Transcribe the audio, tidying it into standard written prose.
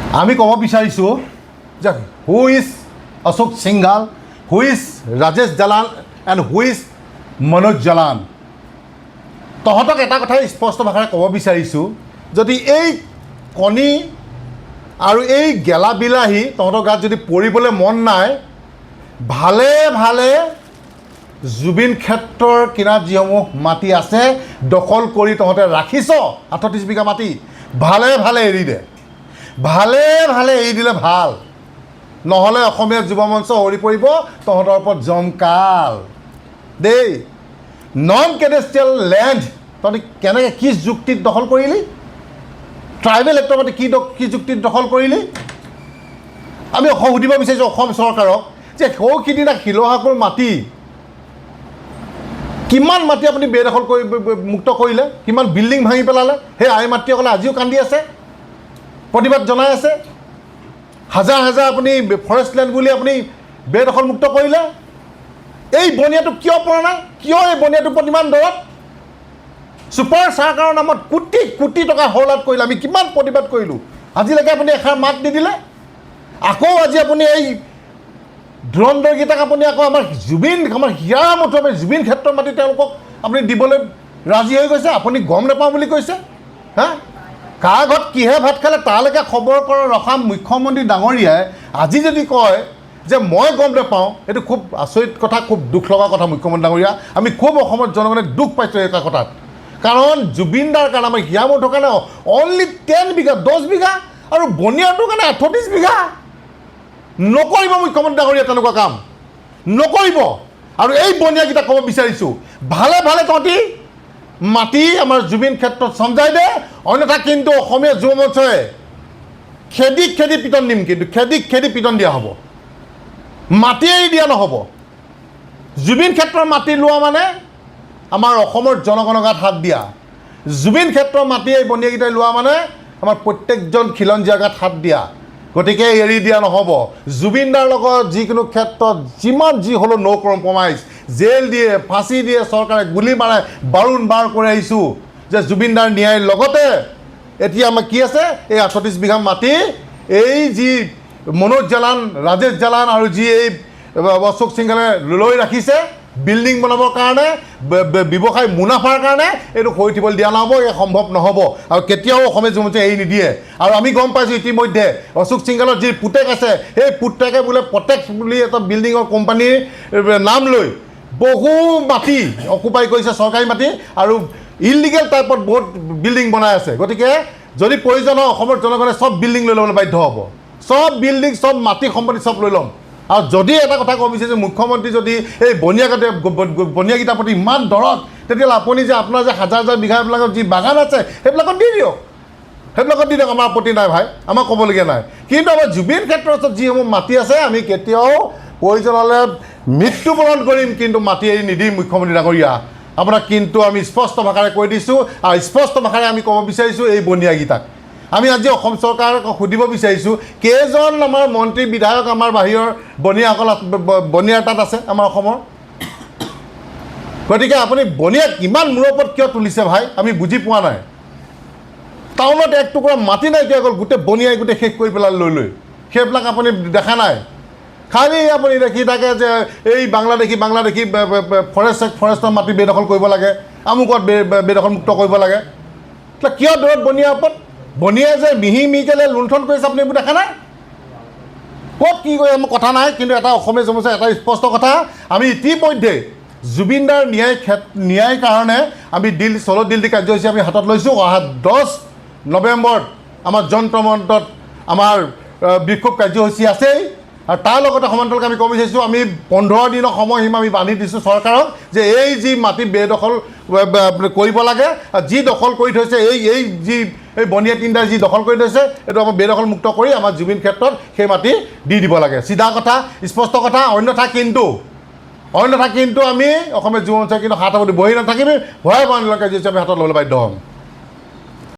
আমি ক'ব বিচাৰিছোঁ যে who is Ashok Singhal, who is Rajesh Jalan and who is Manoj Jalan. তহঁতক এটা কথাই স্পষ্ট ভাষাৰে ক'ব বিচাৰিছোঁ, যদি এই কণী আৰু এই গেলা বিলাহী তহঁতৰ গাত যদি পৰিবলৈ মন নাই, ভালে ভালে জুবিন ক্ষেত্ৰৰ কিনাৰত যিসমূহ মাটি আছে দখল কৰি তহঁতে ৰাখিছ 38 বিঘা মাটি, ভালে ভালে এৰি দে, ভালে ভালে এৰি দিলে ভাল, নহ'লে অসমীয়া যুৱ মঞ্চ সৰি পৰিব তহঁতৰ ওপৰত জমকাল দেই। নন কেডেষ্ট্ৰিয়েল লেণ্ড তহঁতি কেনেকৈ কি যুক্তিত দখল কৰিলি? ট্ৰাইবেল এক্টৰ মাটি কি যুক্তিত দখল কৰিলি? আমি সুধিব বিচাৰিছোঁ অসম চৰকাৰক যে সৌখিনিনা শিলহাকৰ মাটি, কিমান মাটি আপুনি বেদখল কৰি মুক্ত কৰিলে, কিমান বিল্ডিং ভাঙি পেলালে? সেই আই মাতৃসকলে আজিও কান্দি আছে, প্ৰতিবাদ জনাই আছে। হাজাৰ হাজাৰ আপুনি ফৰেষ্ট লেণ্ড বুলি আপুনি বেদখল মুক্ত কৰিলে। এই বনিয়াটো কিয় পৰা নাই? কিয় এই বনিয়াটোৰ ওপৰত ইমান দৰদ? ছুপাৰ চৰকাৰৰ নামত কোটি কোটি টকা হৰলাট কৰিলে। আমি কিমান প্ৰতিবাদ কৰিলোঁ, আজিলৈকে আপুনি এষাৰ মাত নিদিলে। আকৌ আজি আপুনি এই ধুৰন্ধৰকেইটাক আপুনি আকৌ আমাৰ হিয়াৰ মতে জুবিন ক্ষেত্ৰৰ মাটি তেওঁলোকক আপুনি দিবলৈ ৰাজি হৈ গৈছে। আপুনি গম নাপাওঁ বুলি কৈছে। হা, কাৰ ঘৰত কিহে ভাত খালে তালৈকে খবৰ কৰা ৰখা মুখ্যমন্ত্ৰী ডাঙৰীয়াই আজি যদি কয় যে মই গম নাপাওঁ, এইটো খুব আচৰিত কথা, খুব দুখ লগা কথা। মুখ্যমন্ত্ৰী ডাঙৰীয়া, আমি খুব অসমত জনগণে দুখ পাইছোঁ এই কথাত। কাৰণ জুবিন দাৰ কাৰণে আমাৰ হিয়ামঠৰ কাৰণে অনলি 10 বিঘা 10 বিঘা আৰু বনিয়াৰটোৰ কাৰণে 38 বিঘা। নকৰিব মুখ্যমন্ত্ৰী ডাঙৰীয়া তেনেকুৱা কাম, নকৰিব। আৰু এই বনিয়াকেইটা ক'ব বিচাৰিছোঁ, ভালে ভালে তহঁতি মাটি আমাৰ জুবিন ক্ষেত্ৰত চমজাই দে, অন্যথা কিন্তু অসমীয়া যুৱ মঞ্চই খেদি খেদি পিটন দিম, কিন্তু খেদি খেদি পিটন দিয়া হ'ব, মাটি এৰি দিয়া নহ'ব। জুবিন ক্ষেত্ৰৰ মাটি লোৱা মানে আমাৰ অসমৰ জনগণৰ গাত হাত দিয়া। জুবিন ক্ষেত্ৰৰ মাটি এই বনিয়াকেইটাই লোৱা মানে আমাৰ প্ৰত্যেকজন খিলঞ্জীয়াৰ গাত হাত দিয়া। গতিকে এৰি দিয়া নহ'ব। জুবিন দাৰ লগত যিকোনো ক্ষেত্ৰত যিমান যি হ'লেও ন' কম্প্ৰমাইজ, জেল দিয়ে, ফাঁচি দিয়ে, চৰকাৰে গুলি মাৰে, বাৰম্বাৰ কৰি আহিছোঁ যে জুবিন দাৰ ন্যায়ৰ লগতে এতিয়া আমাৰ কি আছে, এই 38 বিঘা মাটি এই যি মনোজ জালান, ৰাজেশ জালান আৰু যি এই অশোক সিংঘালে লৈ ৰাখিছে বিল্ডিং বনাবৰ কাৰণে, ব্যৱসায় মুনাফাৰ কাৰণে, এইটো হৈ উঠিবলৈ দিয়া নহ'ব। এই সম্ভৱ নহ'ব আৰু কেতিয়াও অসমীয়া যুৱ মঞ্চই এৰি নিদিয়ে। আৰু আমি গম পাইছোঁ ইতিমধ্যে অশোক সিংঘালৰ যি পুতেক আছে, সেই পুতেকে বোলে প্ৰটেক্ট বুলি এটা বিল্ডিঙৰ কোম্পানীৰ নাম লৈ বহু মাটি অকুপাই কৰিছে, চৰকাৰী মাটি, আৰু ইলিগেল টাইপত বহুত বিল্ডিং বনাই আছে। গতিকে যদি প্ৰয়োজন হয় অসমৰ জনগণে চব বিল্ডিং লৈ ল'বলৈ বাধ্য হ'ব, চব বিল্ডিং, চব মাটি সম্পত্তি চব লৈ ল'ম। আৰু যদি এটা কথা ক'ব বিচাৰিছে, মুখ্যমন্ত্ৰী যদি এই বনিয়াকেইটাৰ প্ৰতি ইমান দৰদ, তেতিয়াহ'লে আপুনি যে আপোনাৰ যে হাজাৰ হাজাৰ বিঘাবিলাকত যি বাগান আছে সেইবিলাকত দি দিয়ক, সেইবিলাকত দি দিয়ক, আমাৰ আপত্তি নাই ভাই, আমাৰ ক'বলগীয়া নাই। কিন্তু আমাৰ জুবিন ক্ষেত্ৰৰ ওচৰত যিসমূহ মাটি আছে, আমি কেতিয়াও প্ৰয়োজন হ'লে মৃত্যুবৰণ কৰিম, কিন্তু মাটি এৰি নিদিম মুখ্যমন্ত্ৰী ডাঙৰীয়া। আপোনাক কিন্তু আমি স্পষ্ট ভাষাৰে কৈ দিছোঁ, আৰু স্পষ্ট ভাষাৰে আমি ক'ব বিচাৰিছোঁ এই বনিয়াকেইটাক। আমি আজি অসম চৰকাৰক সুধিব বিচাৰিছোঁ, কেইজন আমাৰ মন্ত্ৰী বিধায়ক আমাৰ বাহিৰৰ বনিয়াৰ তাত আছে আমাৰ অসমৰ? গতিকে আপুনি বনিয়াক কিমান মূৰৰ ওপৰত কিয় তুলিছে ভাই, আমি বুজি পোৱা নাই। টাউনত এক টুকুৰা মাটি নাইকিয়া গ'ল, গোটেই বনিয়াই গোটেই শেষ কৰি পেলালে লৈ সেইবিলাক আপুনি দেখা নাই। খালি আপুনি দেখি থাকে যে এই বাংলাদেশী ফৰেষ্টৰ মাটি বেদখল কৰিব লাগে, আমুকত বেদখল মুক্ত কৰিব লাগে। কিয় দূৰত বনিয়াৰ ওপৰত? বনিয়াই যে মিহিকে লুণ্ঠন কৰিছে, আপুনি এইবোৰ দেখা নাই? ক'ত কি কৰে মোৰ কথা নাই, কিন্তু এটা অসমীয়া সমস্যা, এটা স্পষ্ট কথা, আমি ইতিমধ্যে জুবিন দাৰ ন্যায় কাৰণে আমি চলো দিল্লী কাৰ্যসূচী আমি হাতত লৈছোঁ। অহা 10 নৱেম্বৰত আমাৰ যন্ত্ৰ মন্ত্ৰত আমাৰ বিক্ষোভ কাৰ্যসূচী আছেই। আৰু তাৰ লগতে সমান্তৰালকৈ আমি ক'ব বিচাৰিছোঁ, আমি 15 দিনৰ সময়সীমা আমি বান্ধি দিছোঁ চৰকাৰক, যে এই যি মাটি বেদখল কৰিব লাগে, যি দখল কৰি থৈছে, এই বনিয়া তিনিটাই যি দখল কৰি থৈছে, এইটো আমাৰ বেদখল মুক্ত কৰি আমাৰ জুবিন ক্ষেত্ৰত সেই মাটি দি দিব লাগে। চিধা কথা, স্পষ্ট কথা। অন্যথা কিন্তু আমি অসমীয়া যুৱ মঞ্চই কিন্তু হাত সাৱটি বহি নাথাকিম, ভয়াৱহ আন্দোলন কাৰ্যসূচী আমি হাতত ল'বলৈ বাধ্য হ'ম।